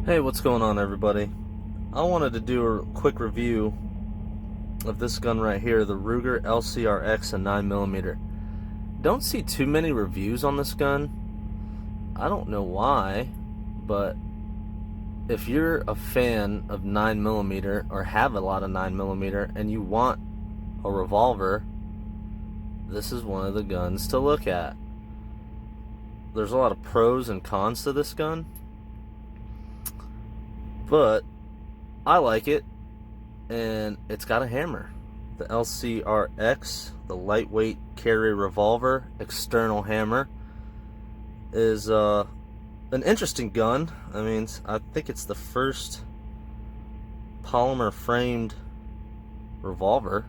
Hey, what's going on, everybody? I wanted to do a quick review of this gun right here, the Ruger LCRX, a 9mm. Don't see too many reviews on this gun. I don't know why, but if you're a fan of 9mm or have a lot of 9mm and you want a revolver, this is one of the guns to look at. There's a lot of pros and cons to this gun, but I like it, and it's got a hammer. The LCRX, the lightweight carry revolver external hammer, is an interesting gun. I mean, I think it's the first polymer framed revolver,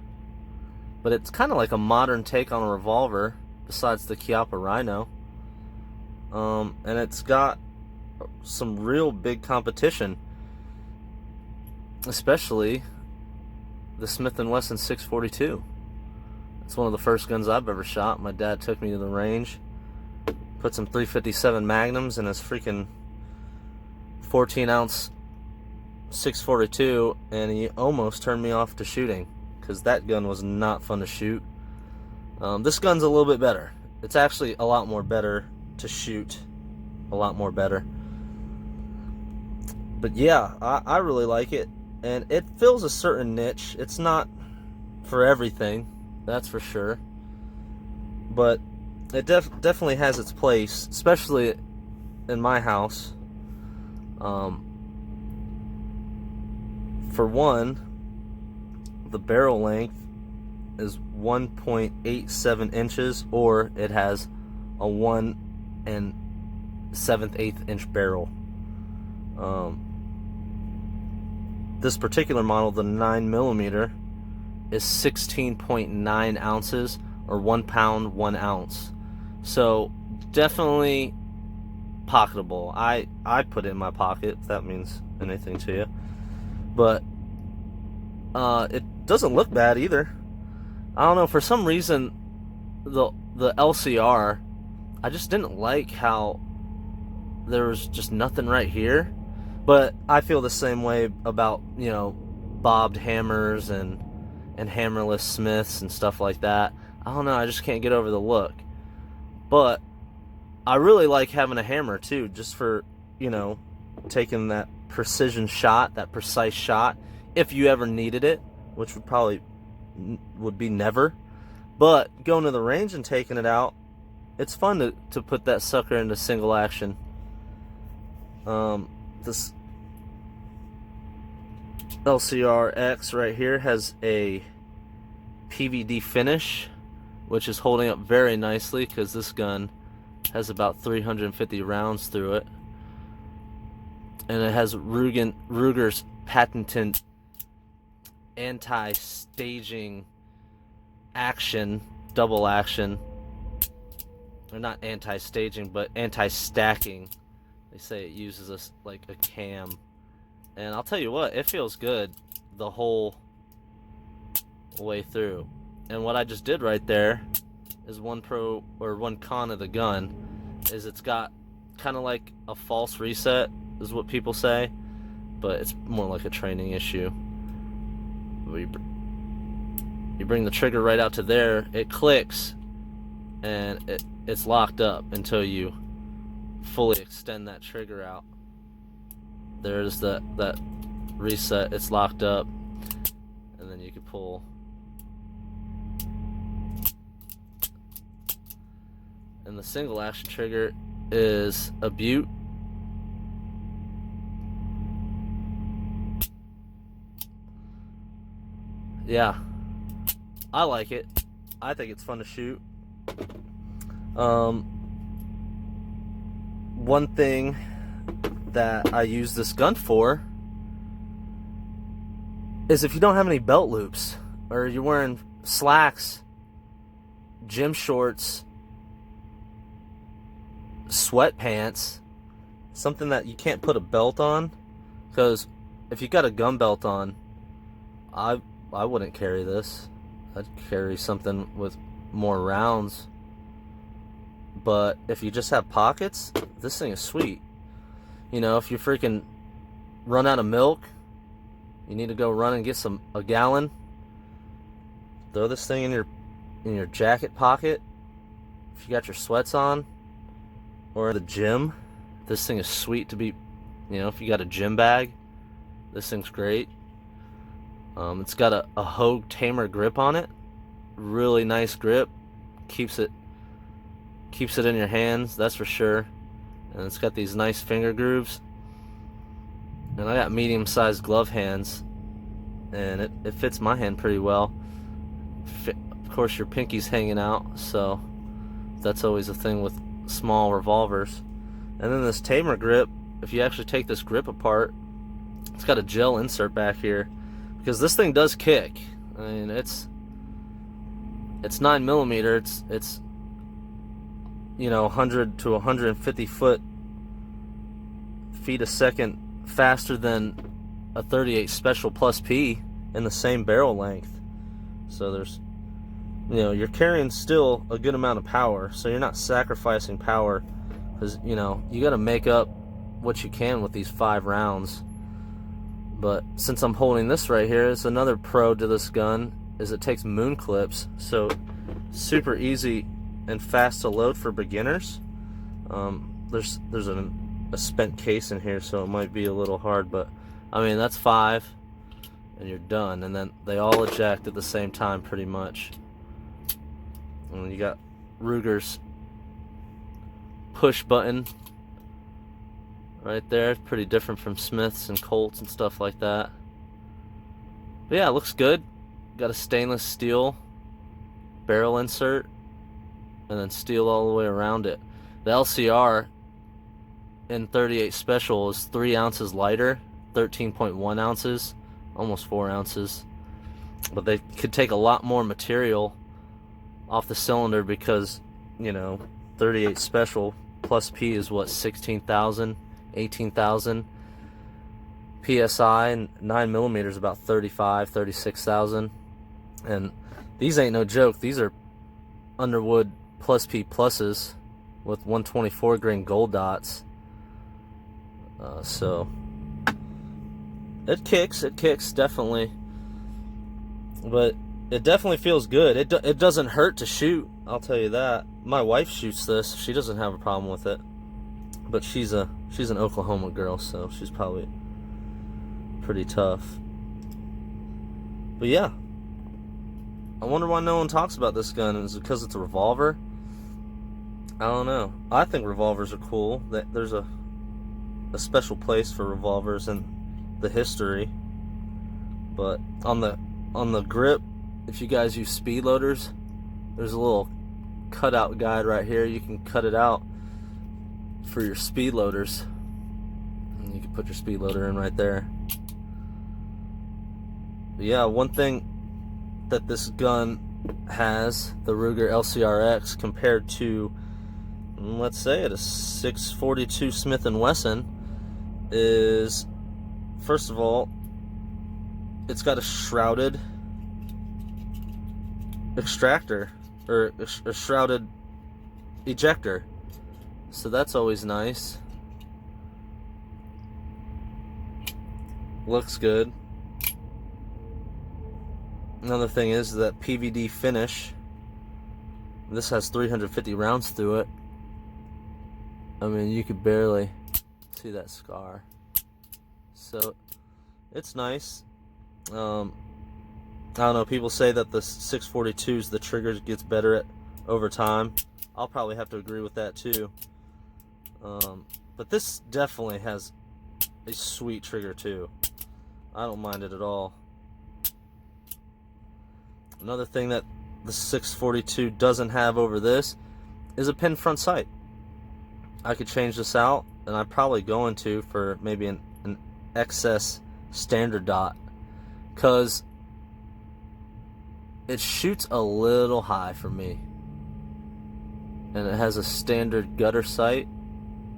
but it's kind of like a modern take on a revolver besides the Chiappa Rhino. And it's got some real big competition, especially the Smith & Wesson 642. It's one of the first guns I've ever shot. My dad took me to the range, put some 357 Magnums in his freaking 14-ounce 642, and he almost turned me off to shooting because that gun was not fun to shoot. This gun's a little bit better. It's actually a lot more better to shoot, a lot more better. But yeah, I really like it, and it fills a certain niche. It's not for everything, that's for sure, but it definitely has its place, especially in my house. For one, the barrel length is 1.87 inches, or it has a 1 7/8 inch barrel. This particular model, the 9mm, is 16.9 ounces, or 1 pound 1 ounce. So definitely pocketable. I put it in my pocket, if that means anything to you. But it doesn't look bad either. I don't know, for some reason the LCR, I just didn't like how there was just nothing right here. But I feel the same way about, bobbed hammers and hammerless Smiths and stuff like that. I don't know, I just can't get over the look. But I really like having a hammer too, just for, taking that precision shot, that precise shot, if you ever needed it, which would be never. But going to the range and taking it out, it's fun to put that sucker into single action. This LCRX right here has a PVD finish, which is holding up very nicely because this gun has about 350 rounds through it, and it has Ruger's patented anti-staging action, double action, or not anti-staging, but anti-stacking. They say it uses like a cam, and I'll tell you what, it feels good the whole way through. And what I just did right there is one con of the gun, is it's got kind of like a false reset, is what people say, but it's more like a training issue. You bring the trigger right out to there, it clicks, and it's locked up until you fully extend that trigger out. There's that reset, it's locked up, and then you can pull. And the single action trigger is a beaut. Yeah, I like it. I think it's fun to shoot. One thing that I use this gun for is if you don't have any belt loops, or you're wearing slacks, gym shorts, sweatpants, something that you can't put a belt on, because if you got a gun belt on, I wouldn't carry this. I'd carry something with more rounds. But if you just have pockets, this thing is sweet. If you're freaking run out of milk, you need to go run and get a gallon, throw this thing in your jacket pocket if you got your sweats on, or in the gym. This thing is sweet to be, if you got a gym bag, this thing's great. It's got a Hogue Tamer grip on it, really nice grip, keeps it in your hands, that's for sure. And it's got these nice finger grooves, and I got medium-sized glove hands, and it fits my hand pretty well. Of course, your pinky's hanging out, so that's always a thing with small revolvers. And then this Tamer grip, if you actually take this grip apart, it's got a gel insert back here, because this thing does kick. I mean, it's 9mm. It's 100 to 150 feet a second faster than a 38 Special Plus P in the same barrel length. So there's, you're carrying still a good amount of power, so you're not sacrificing power, because you got to make up what you can with these 5 rounds. But since I'm holding this right here, it's another pro to this gun is it takes moon clips, so super easy and fast to load for beginners. There's a spent case in here, so it might be a little hard, but I mean, that's 5 and you're done. And then they all eject at the same time pretty much. And you got Ruger's push button right there. It's pretty different from Smith's and Colt's and stuff like that. But yeah, it looks good. Got a stainless steel barrel insert and then steel all the way around it. The LCR in 38 Special is 3 ounces lighter, 13.1 ounces, almost 4 ounces. But they could take a lot more material off the cylinder because, 38 Special Plus P is what, 16,000, 18,000 PSI, and 9mm is about 35, 36,000. And these ain't no joke. These are Underwood Plus P pluses with 124 grain gold dots. So it kicks definitely, but it definitely feels good. It doesn't hurt to shoot, I'll tell you that. My wife shoots this. She doesn't have a problem with it, but she's an Oklahoma girl, so she's probably pretty tough. But yeah, I wonder why no one talks about this gun. Is it because it's a revolver? I don't know. I think revolvers are cool. There's a special place for revolvers in the history. But on the grip, if you guys use speed loaders, there's a little cutout guide right here. You can cut it out for your speed loaders, and you can put your speed loader in right there. But yeah, one thing that this gun has, the Ruger LCRX, compared to, let's say, a 642 Smith & Wesson, is, first of all, it's got a shrouded extractor, or a shrouded ejector, so that's always nice. Looks good. Another thing is that PVD finish. This has 350 rounds through it. I mean, you could barely see that scar. So it's nice. I don't know, people say that the 642s, the trigger gets better over time. I'll probably have to agree with that too. But this definitely has a sweet trigger too. I don't mind it at all. Another thing that the 642 doesn't have over this is a pin front sight. I could change this out, and I'm probably going to, for maybe an XS standard dot, because it shoots a little high for me, and it has a standard gutter sight,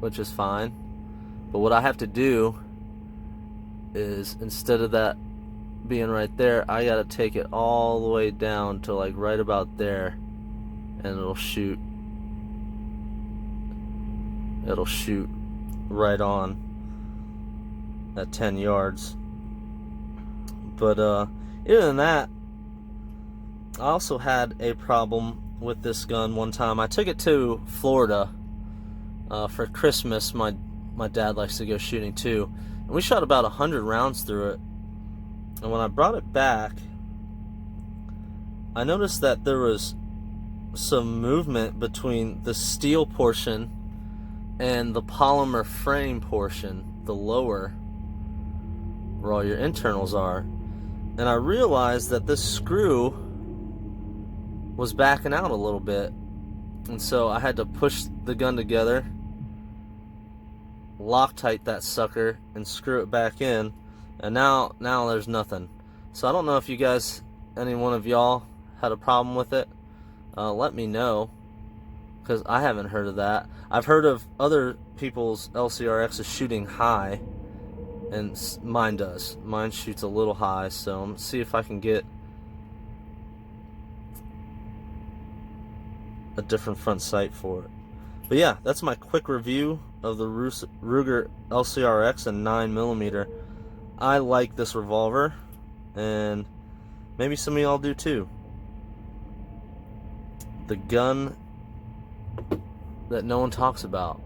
which is fine. But what I have to do is, instead of that being right there, I gotta take it all the way down to like right about there, and it'll shoot right on. at 10 yards. But other than that, I also had a problem with this gun one time. I took it to Florida for Christmas. My dad likes to go shooting too, and we shot about 100 rounds through it. And when I brought it back, I noticed that there was some movement between the steel portion and the polymer frame portion, the lower, where all your internals are. And I realized that this screw was backing out a little bit, and so I had to push the gun together, Loctite that sucker, and screw it back in, and now there's nothing. So I don't know if you guys, any one of y'all, had a problem with it. Let me know, because I haven't heard of that. I've heard of other people's LCRXs shooting high, and mine does. Mine shoots a little high, so I'm gonna see if I can get a different front sight for it. But yeah, that's my quick review of the Ruger LCRX and 9mm. I like this revolver, and maybe some of y'all do too. The gun that no one talks about.